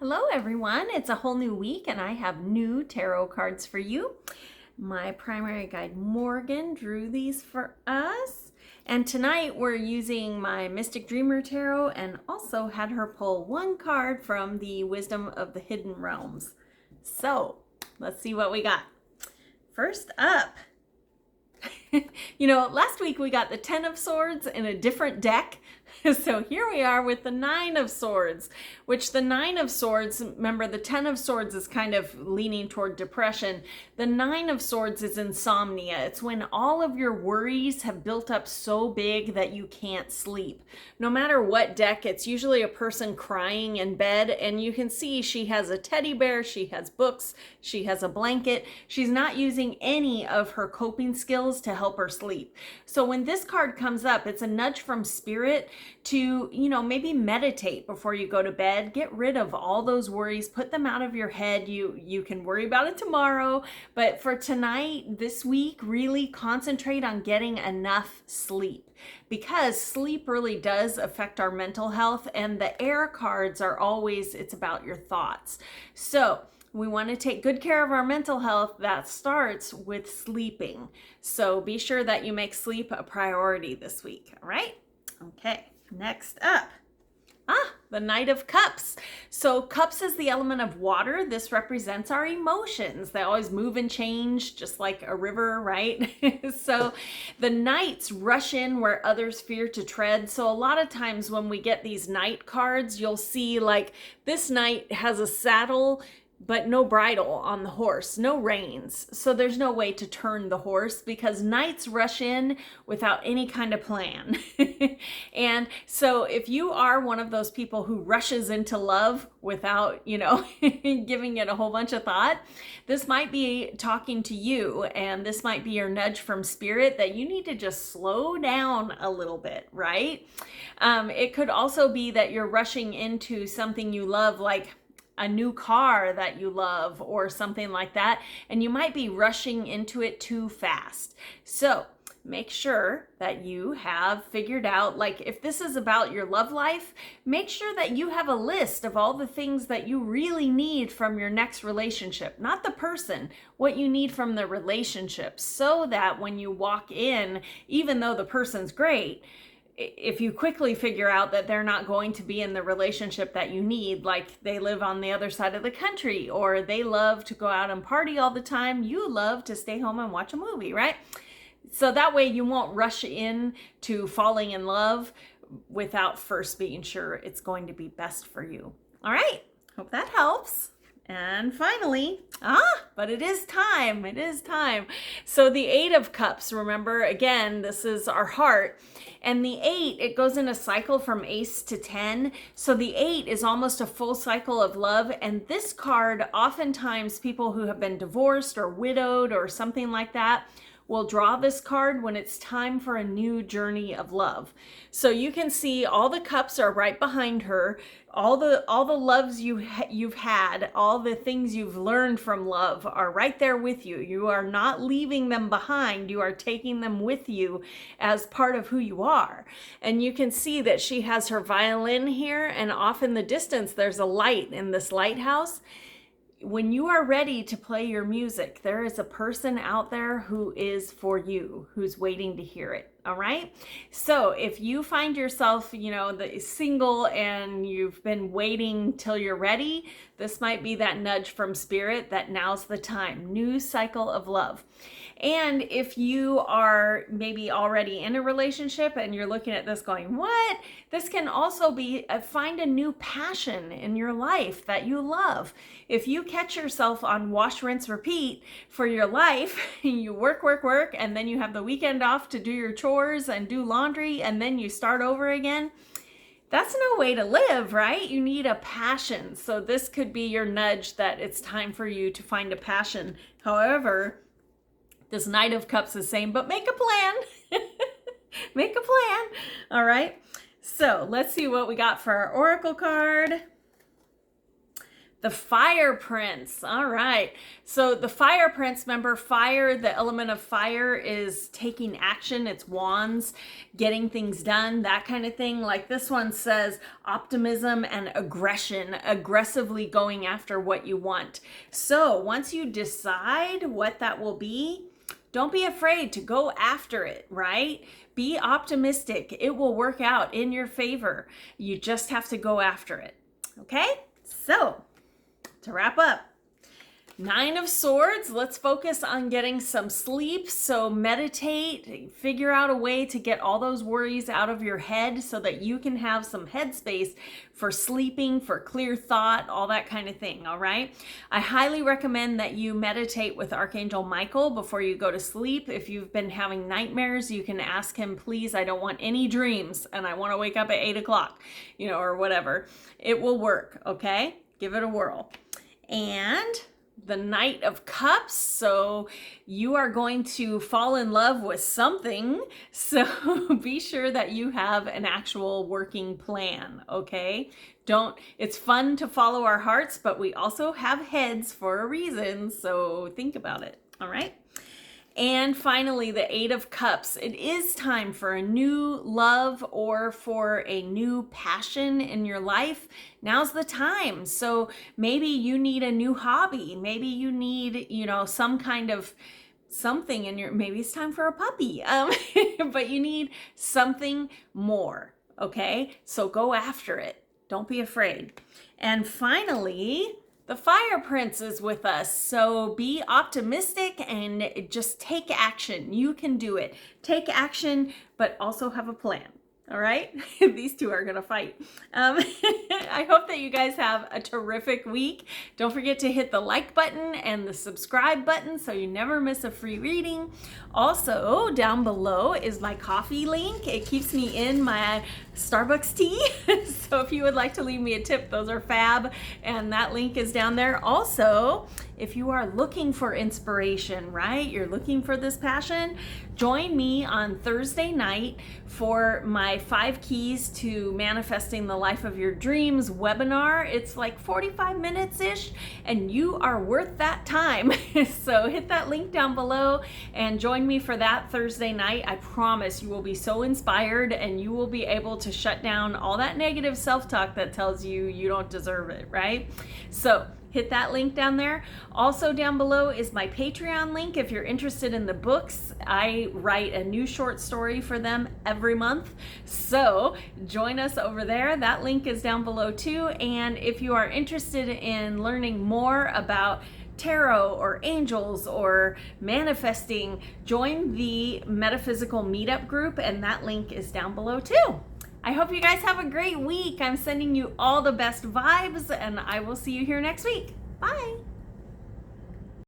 Hello everyone, it's a whole new week and I have new tarot cards for you. My primary guide Morgan drew these for us, and tonight we're using my Mystic Dreamer Tarot and also had her pull one card from the Wisdom of the Hidden Realms. So let's see what we got. First up, last week we got the 10 of Swords in a different deck. So here we are with the 9 of Swords, which the 9 of Swords, remember the 10 of Swords is kind of leaning toward depression. The 9 of Swords is insomnia. It's when all of your worries have built up so big that you can't sleep. No matter what deck, it's usually a person crying in bed, and you can see she has a teddy bear, she has books, she has a blanket. She's not using any of her coping skills to help her sleep. So when this card comes up, it's a nudge from spirit to, maybe meditate before you go to bed. Get rid of all those worries, put them out of your head. You can worry about it tomorrow, but for tonight, this week, really concentrate on getting enough sleep, because sleep really does affect our mental health, and the air cards are always, it's about your thoughts. So we want to take good care of our mental health. That starts with sleeping. So be sure that you make sleep a priority this week. All right? Okay, next up. The Knight of Cups. So cups is the element of water. This represents our emotions. They always move and change just like a river, right? So the knights rush in where others fear to tread. So a lot of times when we get these knight cards, you'll see like this knight has a saddle but no bridle on the horse, no reins. So there's no way to turn the horse because knights rush in without any kind of plan. And so if you are one of those people who rushes into love without, giving it a whole bunch of thought, this might be talking to you, and this might be your nudge from spirit that you need to just slow down a little bit, right? It could also be that you're rushing into something you love, like a new car that you love or something like that, and you might be rushing into it too fast. So make sure that you have figured out, like if this is about your love life, make sure that you have a list of all the things that you really need from your next relationship, not the person, what you need from the relationship, so that when you walk in, even though the person's great, if you quickly figure out that they're not going to be in the relationship that you need, like they live on the other side of the country, or they love to go out and party all the time, you love to stay home and watch a movie, right? So that way you won't rush in to falling in love without first being sure it's going to be best for you. All right, hope that helps. And finally, but it is time. So the 8 of Cups, remember, again, this is our heart. And the 8, it goes in a cycle from ace to 10. So the 8 is almost a full cycle of love. And this card, oftentimes people who have been divorced or widowed or something like that will draw this card when it's time for a new journey of love. So you can see all the cups are right behind her. All the loves you've had, all the things you've learned from love are right there with you. You are not leaving them behind. You are taking them with you as part of who you are. And you can see that she has her violin here, and off in the distance there's a light in this lighthouse. When you are ready to play your music, there is a person out there who is for you, who's waiting to hear it. All right. So if you find yourself, the single and you've been waiting till you're ready, this might be that nudge from spirit that now's the time. New cycle of love. And if you are maybe already in a relationship and you're looking at this going, what? This can also be find a new passion in your life that you love. If you catch yourself on wash, rinse, repeat for your life, you work, and then you have the weekend off to do your chores and do laundry, and then you start over again. That's no way to live, right? You need a passion. So this could be your nudge that it's time for you to find a passion. However, this Knight of Cups is saying, but make a plan. Make a plan. All right. So let's see what we got for our Oracle card. The fire prince. All right. So the fire prince, remember fire, the element of fire is taking action. It's wands, getting things done, that kind of thing. Like this one says optimism and aggression, aggressively going after what you want. So once you decide what that will be, don't be afraid to go after it, right? Be optimistic. It will work out in your favor. You just have to go after it. Okay? So, to wrap up, 9 of Swords, let's focus on getting some sleep. So meditate, figure out a way to get all those worries out of your head so that you can have some headspace for sleeping, for clear thought, all that kind of thing, all right? I highly recommend that you meditate with Archangel Michael before you go to sleep. If you've been having nightmares, you can ask him, please, I don't want any dreams and I want to wake up at 8 o'clock, or whatever. It will work, okay? Give it a whirl. And the Knight of Cups, so you are going to fall in love with something, so be sure that you have an actual working plan, okay? It's fun to follow our hearts, but we also have heads for a reason, so think about it, all right? And finally, the 8 of Cups. It is time for a new love or for a new passion in your life. Now's the time. So maybe you need a new hobby. Maybe you need, some kind of something in maybe it's time for a puppy. But you need something more, okay? So go after it. Don't be afraid. And finally, the Fire Prince is with us, so be optimistic and just take action. You can do it. Take action, but also have a plan. All right? These two are going to fight. I hope that you guys have a terrific week. Don't forget to hit the like button and the subscribe button so you never miss a free reading. Also, down below is my coffee link. It keeps me in my Starbucks tea. So if you would like to leave me a tip, those are fab. And that link is down there. Also, if you are looking for inspiration, right? You're looking for this passion, join me on Thursday night for my 5 Keys to Manifesting the Life of Your Dreams webinar. It's like 45 minutes-ish, and you are worth that time. So hit that link down below and join me for that Thursday night. I promise you will be so inspired and you will be able to shut down all that negative self-talk that tells you you don't deserve it, right? So hit that link down there. Also down below is my Patreon link. If you're interested in the books, I write a new short story for them every month. So join us over there. That link is down below too. And if you are interested in learning more about tarot or angels or manifesting, join the Metaphysical Meetup group, and that link is down below too. I hope you guys have a great week. I'm sending you all the best vibes, and I will see you here next week. Bye.